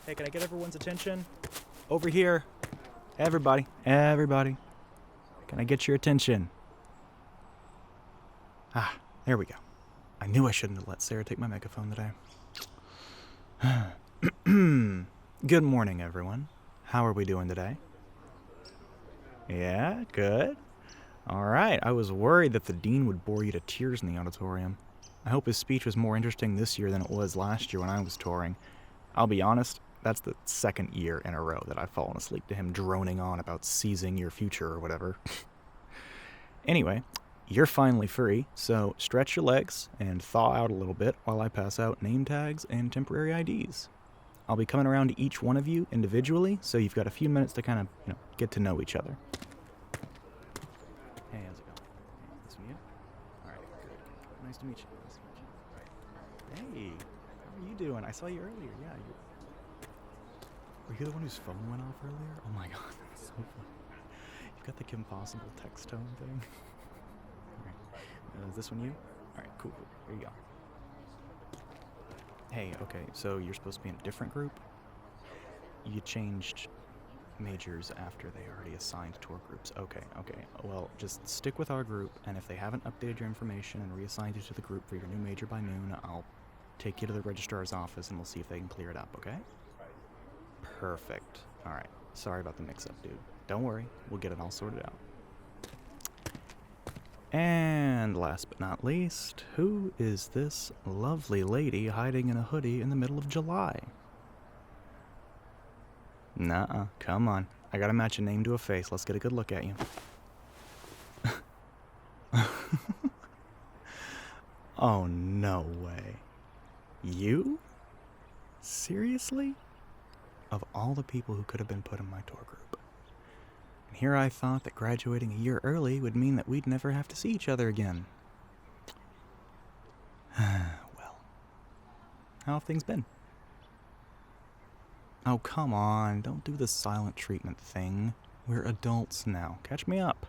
Hey, can I get everyone's attention? Over here. Everybody. Everybody. Can I get your attention? Ah, there we go. I knew I shouldn't have let Sarah take my megaphone today. Good morning, everyone. How are we doing today? Yeah, good. All right, I was worried that the dean would bore you to tears in the auditorium. I hope his speech was more interesting this year than it was last year when I was touring. I'll be honest, that's the second year in a row that I've fallen asleep to him droning on about seizing your future or whatever. Anyway, you're finally free, so stretch your legs and thaw out a little bit while I pass out name tags and temporary IDs. I'll be coming around to each one of you individually, so you've got a few minutes to kind of, get to know each other. Hey, how's it going? Hey, this one you? All right, good. Nice to meet you. Hey, how are you doing? I saw you earlier. Yeah, were you the one whose phone went off earlier? Oh my god, that's so funny. You got the Kim Possible text tone thing? Alright. Is this one you? Alright, cool. Here you go. Hey, okay, so you're supposed to be in a different group? You changed majors after they already assigned tour groups. Okay. Well, just stick with our group, and if they haven't updated your information and reassigned you to the group for your new major by noon, I'll take you to the registrar's office and we'll see if they can clear it up, okay? Perfect. Alright. Sorry about the mix-up, dude. Don't worry. We'll get it all sorted out. And last but not least, who is this lovely lady hiding in a hoodie in the middle of July? Nuh-uh. Come on. I gotta match a name to a face. Let's get a good look at you. Oh, no way. You? Seriously? Of all the people who could have been put in my tour group. And here I thought that graduating a year early would mean that we'd never have to see each other again. Well, how have things been? Oh, come on, don't do the silent treatment thing. We're adults now. Catch me up.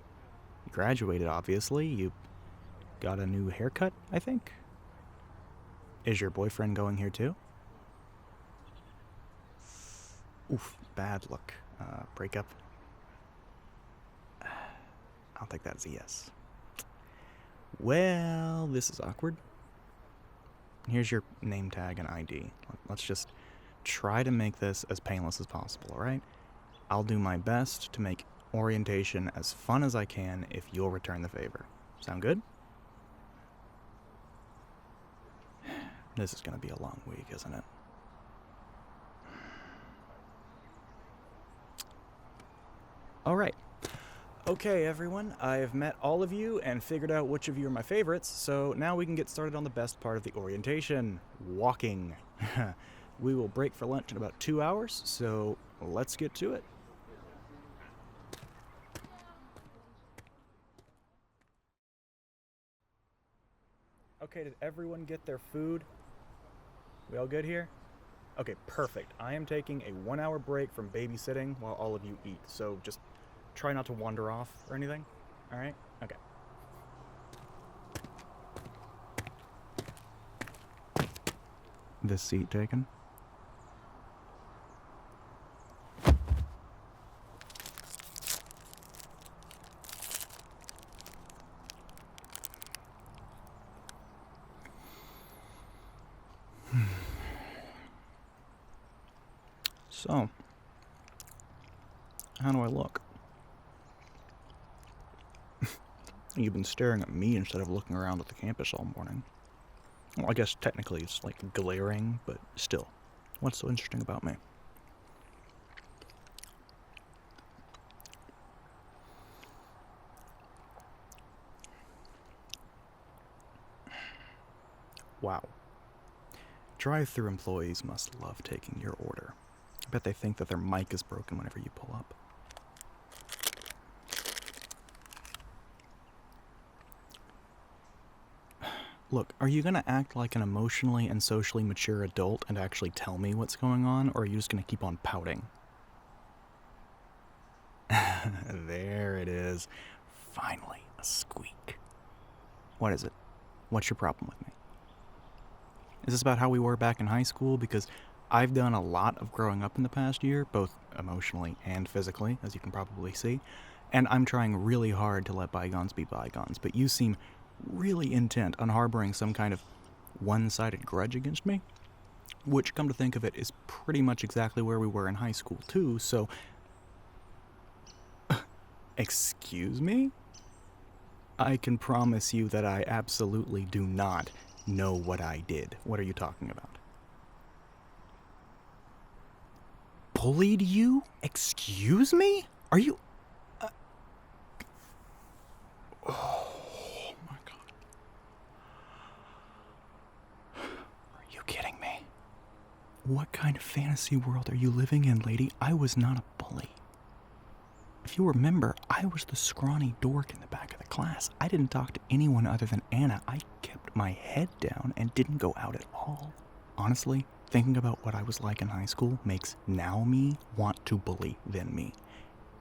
You graduated, obviously. You got a new haircut, I think? Is your boyfriend going here too? Oof, bad luck. Breakup? I'll take that as a yes. Well, this is awkward. Here's your name tag and ID. Let's just try to make this as painless as possible, alright? I'll do my best to make orientation as fun as I can if you'll return the favor. Sound good? This is gonna be a long week, isn't it? Alright. Okay, everyone, I've met all of you and figured out which of you are my favorites, so now we can get started on the best part of the orientation, walking. We will break for lunch in about 2 hours, so let's get to it. Okay, did everyone get their food? We all good here? Okay, perfect. I am taking a 1 hour break from babysitting while all of you eat, so just try not to wander off or anything. Alright? Okay. This seat taken? So, how do I look? You've been staring at me instead of looking around at the campus all morning. Well, I guess technically it's like glaring, but still. What's so interesting about me? Wow. Drive-thru employees must love taking your order. I bet they think that their mic is broken whenever you pull up. Look, are you gonna act like an emotionally and socially mature adult and actually tell me what's going on, or are you just gonna keep on pouting? There it is. Finally, a squeak. What is it? What's your problem with me? Is this about how we were back in high school? Because I've done a lot of growing up in the past year, both emotionally and physically, as you can probably see, and I'm trying really hard to let bygones be bygones, but you seem really intent on harboring some kind of one-sided grudge against me, which, come to think of it, is pretty much exactly where we were in high school, too, so... Excuse me? I can promise you that I absolutely do not know what I did. What are you talking about? Bullied you? Excuse me? Are you... Oh my god. Are you kidding me? What kind of fantasy world are you living in, lady? I was not a bully. If you remember, I was the scrawny dork in the back of the class. I didn't talk to anyone other than Anna. I kept my head down and didn't go out at all. Honestly, thinking about what I was like in high school makes now me want to bully then me.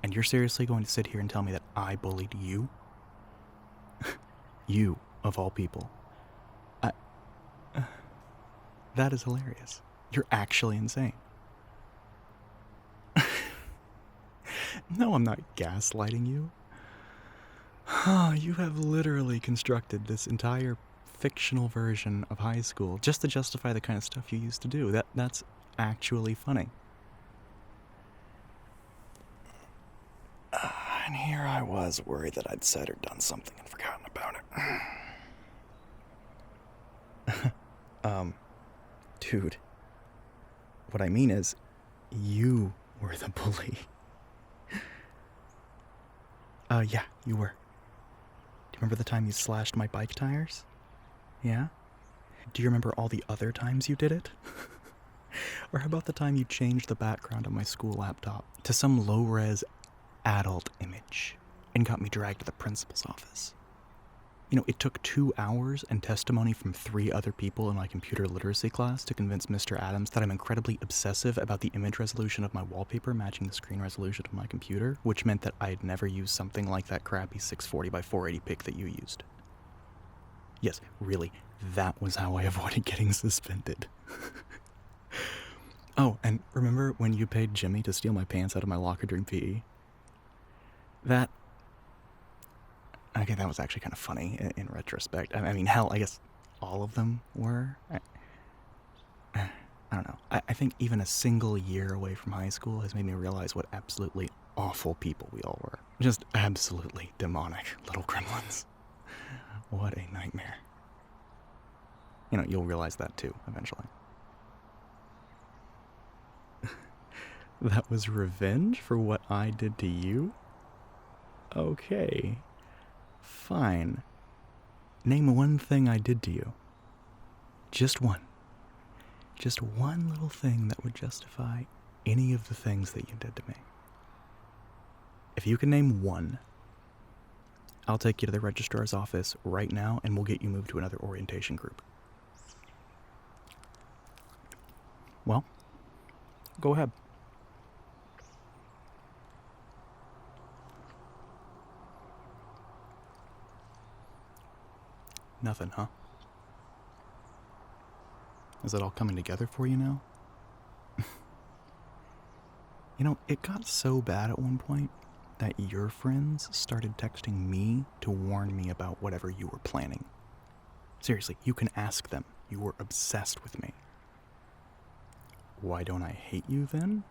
And you're seriously going to sit here and tell me that I bullied you? You, of all people. That is hilarious. You're actually insane. No, I'm not gaslighting you. You have literally constructed this entire fictional version of high school just to justify the kind of stuff you used to do. That's actually funny. And here I was, worried that I'd said or done something and forgotten about it. Dude, what I mean is, you were the bully. Yeah, you were. Do you remember the time you slashed my bike tires? Yeah? Do you remember all the other times you did it? Or how about the time you changed the background on my school laptop to some low-res adult image and got me dragged to the principal's office? You know, it took 2 hours and testimony from 3 other people in my computer literacy class to convince Mr. Adams that I'm incredibly obsessive about the image resolution of my wallpaper matching the screen resolution of my computer, which meant that I had never used something like that crappy 640 by 480 pic that you used. Yes, really, that was how I avoided getting suspended. Oh, and remember when you paid Jimmy to steal my pants out of my locker during PE? Okay, that was actually kind of funny in retrospect. I mean, hell, I guess all of them were. I don't know. I think even a single year away from high school has made me realize what absolutely awful people we all were. Just absolutely demonic little gremlins. What a nightmare. You know, you'll realize that too, eventually. That was revenge for what I did to you? Okay. Fine. Name one thing I did to you. Just one. Just one little thing that would justify any of the things that you did to me. If you can name one, I'll take you to the registrar's office right now and we'll get you moved to another orientation group. Well, go ahead. Nothing, huh? Is it all coming together for you now? You know, it got so bad at one point that your friends started texting me to warn me about whatever you were planning. Seriously, you can ask them. You were obsessed with me. Why don't I hate you then?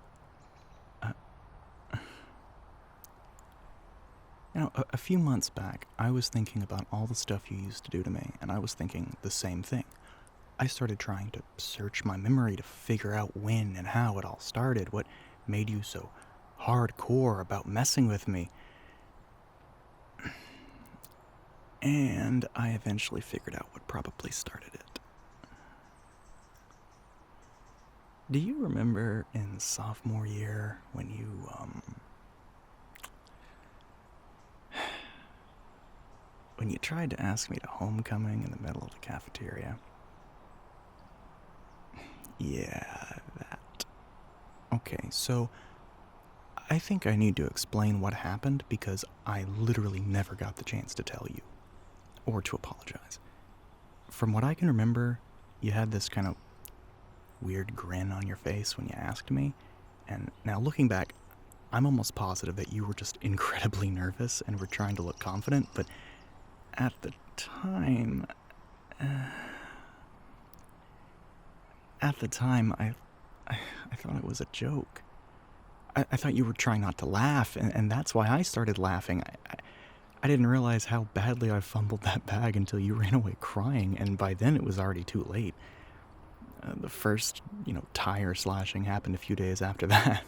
You know, a few months back, I was thinking about all the stuff you used to do to me, and I was thinking the same thing. I started trying to search my memory to figure out when and how it all started, what made you so hardcore about messing with me. And I eventually figured out what probably started it. Do you remember in sophomore year when you, when you tried to ask me to homecoming in the middle of the cafeteria? Yeah, that. Okay, so I think I need to explain what happened because I literally never got the chance to tell you or to apologize. From what I can remember, you had this kind of weird grin on your face when you asked me. And now looking back, I'm almost positive that you were just incredibly nervous and were trying to look confident, but at the time... I thought it was a joke. I thought you were trying not to laugh, and that's why I started laughing. I didn't realize how badly I fumbled that bag until you ran away crying, and by then it was already too late. The first, tire slashing happened a few days after that.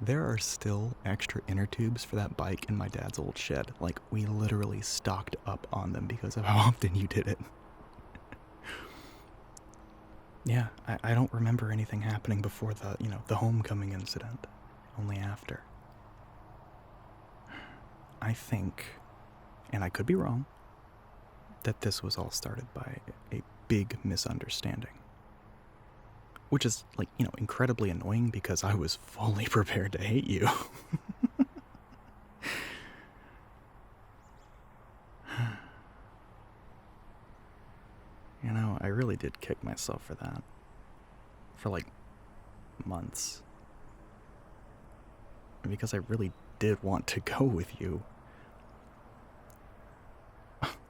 There are still extra inner tubes for that bike in my dad's old shed. Like, we literally stocked up on them because of how often you did it. Yeah, I don't remember anything happening before the homecoming incident. Only after. I think, and I could be wrong, that this was all started by a big misunderstanding. Which is, incredibly annoying because I was fully prepared to hate you. I really did kick myself for that. For, months. Because I really did want to go with you.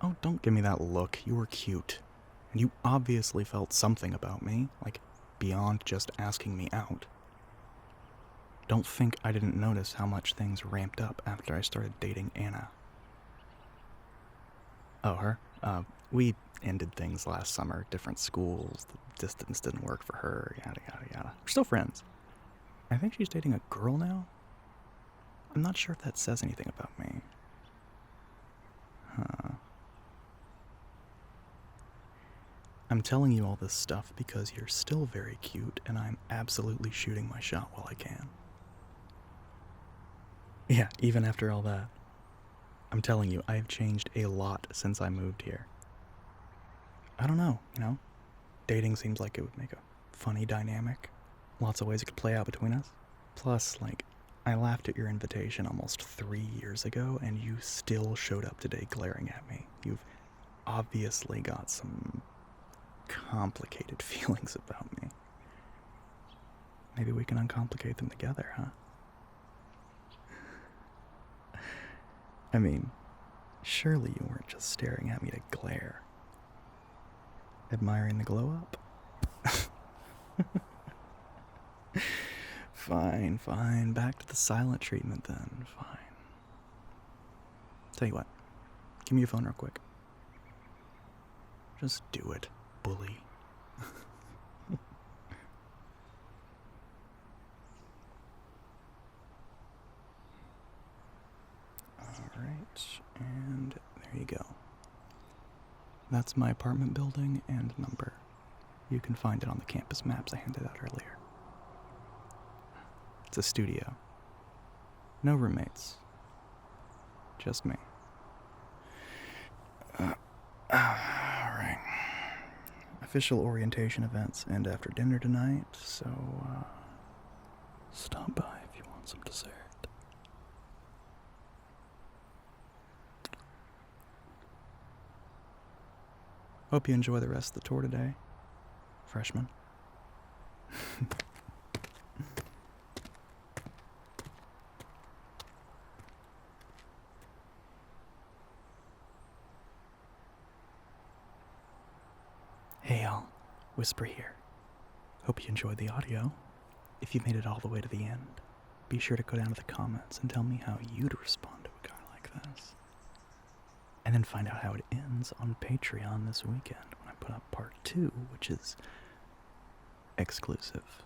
Oh, don't give me that look. You were cute. And you obviously felt something about me, beyond just asking me out. Don't think I didn't notice how much things ramped up after I started dating Anna. Oh, her? We ended things last summer, different schools, the distance didn't work for her, yada yada yada. We're still friends. I think she's dating a girl now? I'm not sure if that says anything about me. Huh. I'm telling you all this stuff because you're still very cute and I'm absolutely shooting my shot while I can. Yeah, even after all that. I'm telling you, I've changed a lot since I moved here. I don't know, dating seems like it would make a funny dynamic. Lots of ways it could play out between us. Plus, I laughed at your invitation almost 3 years ago and you still showed up today glaring at me. You've obviously got some complicated feelings about me. Maybe we can uncomplicate them together, huh? I mean, surely you weren't just staring at me to glare. Admiring the glow up? Fine. Back to the silent treatment then. Fine. Tell you what. Give me your phone real quick. Just do it, bully. Alright, and there you go. That's my apartment building and number. You can find it on the campus maps I handed out earlier. It's a studio. No roommates. Just me. Alright. Official orientation events end after dinner tonight, so stop by if you want some dessert. Hope you enjoy the rest of the tour today, freshman. Hey y'all, Whisper here. Hope you enjoyed the audio. If you made it all the way to the end, be sure to go down to the comments and tell me how you'd respond to a guy like this. And then find out how it ends on Patreon this weekend when I put up part 2, which is exclusive.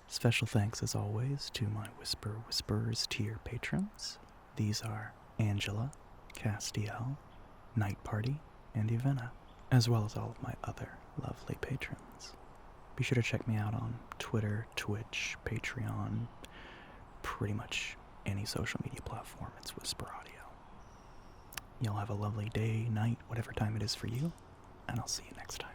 Special thanks, as always, to my Whisperers tier patrons. These are Angela, Castiel, Night Party, and Ivana, as well as all of my other lovely patrons. Be sure to check me out on Twitter, Twitch, Patreon, pretty much any social media platform. It's Whisper Audio. Y'all have a lovely day, night, whatever time it is for you, and I'll see you next time.